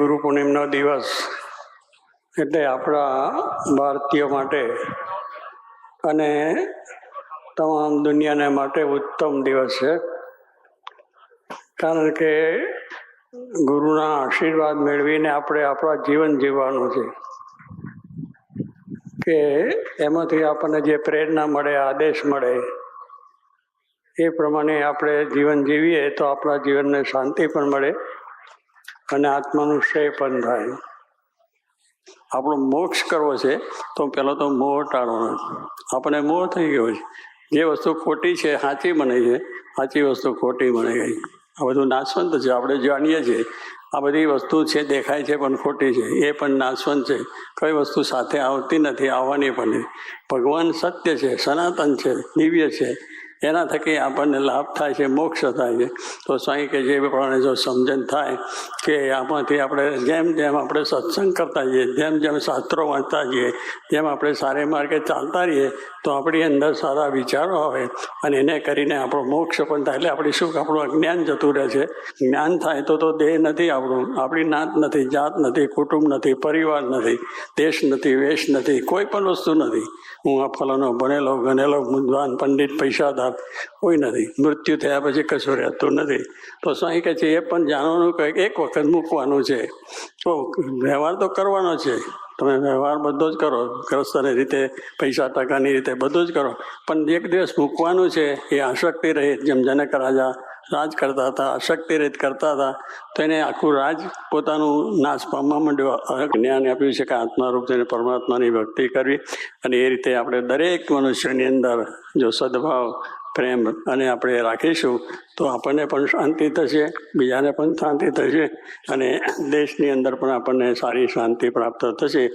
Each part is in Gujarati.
ગુરુ પૂર્ણિમાનો દિવસ એટલે આપણા ભારતીયો માટે અને તમામ દુનિયાને માટે ઉત્તમ દિવસ છે. કારણ કે ગુરુના આશીર્વાદ મેળવીને આપણે આપણા જીવન જીવવાનું છે કે એમાંથી આપણને જે પ્રેરણા મળે, આદેશ મળે, એ પ્રમાણે આપણે જીવન જીવીએ તો આપણા જીવનને શાંતિ પણ મળે અને આત્માનું શ્રેય પણ થાય. આપણો મોક્ષ કરવો છે તો પહેલો તો મોહ ટાળવાનો. આપણને મોહ થઈ ગયો છે. જે વસ્તુ ખોટી છે સાચી બને છે, સાચી વસ્તુ ખોટી બને ગઈ. આ બધું નાશવંત છે. આપણે જાણીએ છીએ આ બધી વસ્તુ છે, દેખાય છે પણ ખોટી છે, એ પણ નાશવંત છે. કઈ વસ્તુ સાથે આવતી નથી, આવવાની પણ નહીં. ભગવાન સત્ય છે, સનાતન છે, દિવ્ય છે. એના થકી આપણને લાભ થાય છે, મોક્ષ થાય છે. તો સ્વામી કે જે પ્રમાણે જો સમજણ થાય કે આમાંથી આપણે જેમ જેમ આપણે સત્સંગ કરતા જઈએ, જેમ જેમ શાસ્ત્રો વાંચતા જઈએ, જેમ આપણે સારે માર્ગે ચાલતા રહીએ તો આપણી અંદર સારા વિચારો આવે અને એને કરીને આપણો મોક્ષ પણ થાય. એટલે આપણી શું આપણું અજ્ઞાન જતું રહે છે. જ્ઞાન થાય તો દેહ નથી આપણું, આપણી નાત નથી, જાત નથી, કુટુંબ નથી, પરિવાર નથી, દેશ નથી, વેશ નથી, કોઈ પણ વસ્તુ નથી. હું આ ફલાનો ભણેલો ગણેલો મુદ્વાન પંડિત પૈસાદાર કોઈ નથી. મૃત્યુ થયા પછી કશું રહેતું નથી. તો સ્વામી કહે છે એ પણ જાણવાનું કે એક વખત મૂકવાનું છે. તો વ્યવહાર તો કરવાનો છે. તમે વ્યવહાર બધો જ કરો, ગ્રસ્તની રીતે, પૈસા ટકાની રીતે બધું જ કરો, પણ એક દિવસ મૂકવાનું છે. એ આસક્તિ રહિત, જેમ જનક રાજા રાજ કરતા હતા, આસક્તિ રહિત કરતા હતા, તો એને આખું રાજ પોતાનું નાશ પામવા માંડ્યો. જ્ઞાન આપ્યું છે કે આત્મારૂપ થઈને પરમાત્માની ભક્તિ કરવી. અને એ રીતે આપણે દરેક મનુષ્યની અંદર જો સદભાવ, પ્રેમ અને આપણે રાખીશું તો આપણને પણ શાંતિ થશે, બીજાને પણ શાંતિ થશે અને દેશની અંદર પણ આપણને સારી શાંતિ પ્રાપ્ત થશે.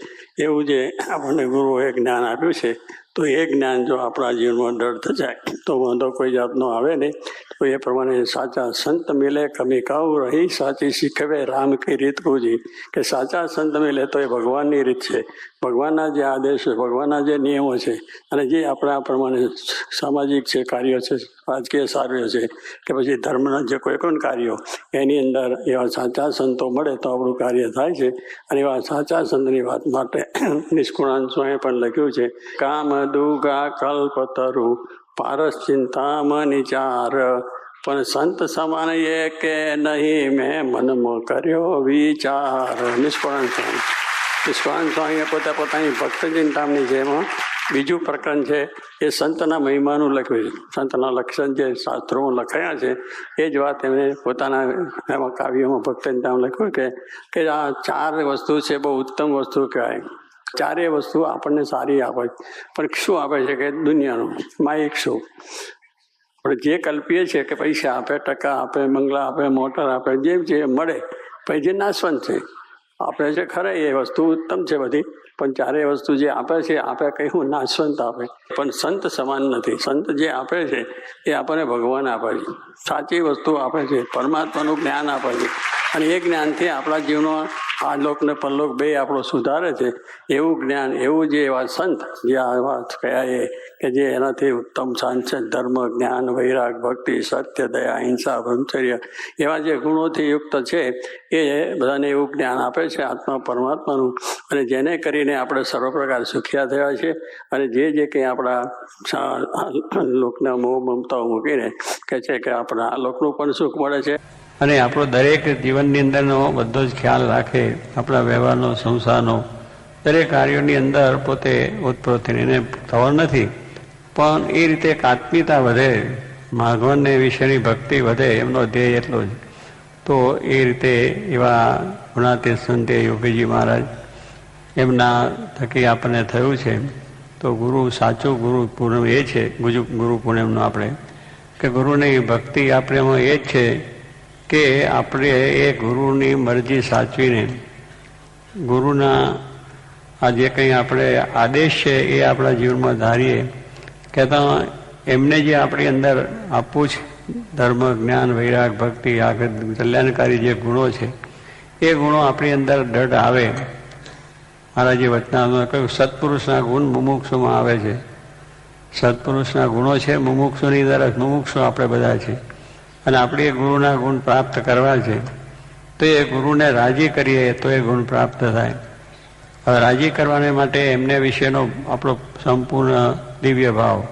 એવું જે આપણને ગુરુએ જ્ઞાન આપ્યું છે, તો એ જ્ઞાન જો આપણા જીવનમાં દૃઢ જાય તો વાંધો કોઈ જાતનો આવે નહીં. તો એ પ્રમાણે સાચા સંત મિલે કમી કાઉ રહી, સાચી શીખવે રામ કી રીત ગુજી. કે સાચા સંત મિલે તો એ ભગવાનની રીત છે, ભગવાનના જે આદેશ છે, ભગવાનના જે નિયમો છે, અને જે આપણા પ્રમાણે સામાજિક છે, કાર્યો છે, રાજકીય કાર્યો છે, કે પછી ધર્મના જે કોઈ પણ કાર્યો, એની અંદર એવા સાચા સંતો મળે તો આપણું કાર્ય થાય છે. અને એવા સાચા સંતની વાત માટે નિષ્કુળાન સ્વામીએ પણ લખ્યું છે, કામ દુગા કલ્પતરુ પારસ ચિંતામણી ચાર, પણ સંત સમાન એ કે નહીં મેં મનમાં કર્યો વિચાર. નિષ્કુળાન સ્વામીએ પોતાની ભક્ત ચિંતામણી છે એમાં બીજું પ્રકરણ છે એ સંતના મહિમાનું લખ્યું છે. સંતના લક્ષણ જે શાસ્ત્રોમાં લખાયા છે એ જ વાત એમણે પોતાના એમાં કાવ્યોમાં ભક્ત ચિંતામાં લખ્યું કે આ ચાર વસ્તુ છે, બહુ ઉત્તમ વસ્તુ કહેવાય. ચારેય વસ્તુ આપણને સારી આપે, પણ શું આપે છે કે દુનિયાનું માયિક સુખ. આપણે જે કલ્પીએ છીએ કે પૈસા આપે, ટકા આપે, બંગલા આપે, મોટર આપે, જે મળે, પછી જે નાશવંત છે આપણે છે ખરે એ વસ્તુ ઉત્તમ છે બધી, પણ ચારેય વસ્તુ જે આપે છે આપે કયું નાશવંત આપે, પણ સંત સમાન નથી. સંત જે આપે છે એ આપણને ભગવાન આપે છે, સાચી વસ્તુ આપે છે, પરમાત્માનું જ્ઞાન આપે છે. અને એ જ્ઞાનથી આપણા જીવનમાં આ લોક ને પરલોક બે આપણો સુધારે છે. એવું જ્ઞાન, એવું જે એવા સંત જે આ વાત કહેવાય કે જે એનાથી ઉત્તમ શાંત છે, ધર્મ, જ્ઞાન, વૈરાગ, ભક્તિ, સત્ય, દયા, હિંસા, બ્રહ્મચર્ય, એવા જે ગુણોથી યુક્ત છે એ બધાને એવું જ્ઞાન આપે છે આત્મા પરમાત્માનું. અને જેને કરીને આપણે સર્વ પ્રકાર સુખિયા થયા છે. અને જે કંઈ આપણા લોકના મોહ મમતાઓ મૂકીને કહે છે કે આપણા આ લોકનું પણ સુખ મળે છે. અને આપણો દરેક જીવનની અંદરનો બધો જ ખ્યાલ રાખે, આપણા વ્યવહારનો, સંસારનો, દરેક કાર્યોની અંદર પોતે ઓતપ્રોત થઈને એને ખબર નથી, પણ એ રીતે એક આત્મીયતા વધે, ભગવાનને વિશેની ભક્તિ વધે, એમનો ધ્યેય એટલો જ. તો એ રીતે એવા ગુણાતીત સંતે યોગીજી મહારાજ એમના થકી આપણને થયું છે. તો ગુરુ, સાચું ગુરુ પૂર્ણિમ એ છે, ગુરુ પૂર્ણિમનો આપણે કે ગુરુની ભક્તિ આપણે એમાં એ જ છે કે આપણે એ ગુરુની મરજી સાચવીને ગુરુના આ જે કંઈ આપણે આદેશ છે એ આપણા જીવનમાં ધારીએ કે એમને જે આપણી અંદર આપવું છે, ધર્મ, જ્ઞાન, વૈરાગ, ભક્તિ, આગળ કલ્યાણકારી જે ગુણો છે એ ગુણો આપણી અંદર દૃઢ આવે. મારા જે વચનામાં કહ્યું, સત્પુરુષના ગુણ મુમુક્ષુમાં આવે છે. સત્પુરુષના ગુણો છે મુમુક્ષુની અંદર, મુમુક્ષુ આપણે બધા છે. અને આપણે એ ગુરુના ગુણ પ્રાપ્ત કરવા છે. તો એ ગુરુને રાજી કરીએ તો એ ગુણ પ્રાપ્ત થાય. હવે રાજી કરવાને માટે એમને વિશેનો આપણો સંપૂર્ણ દિવ્ય ભાવ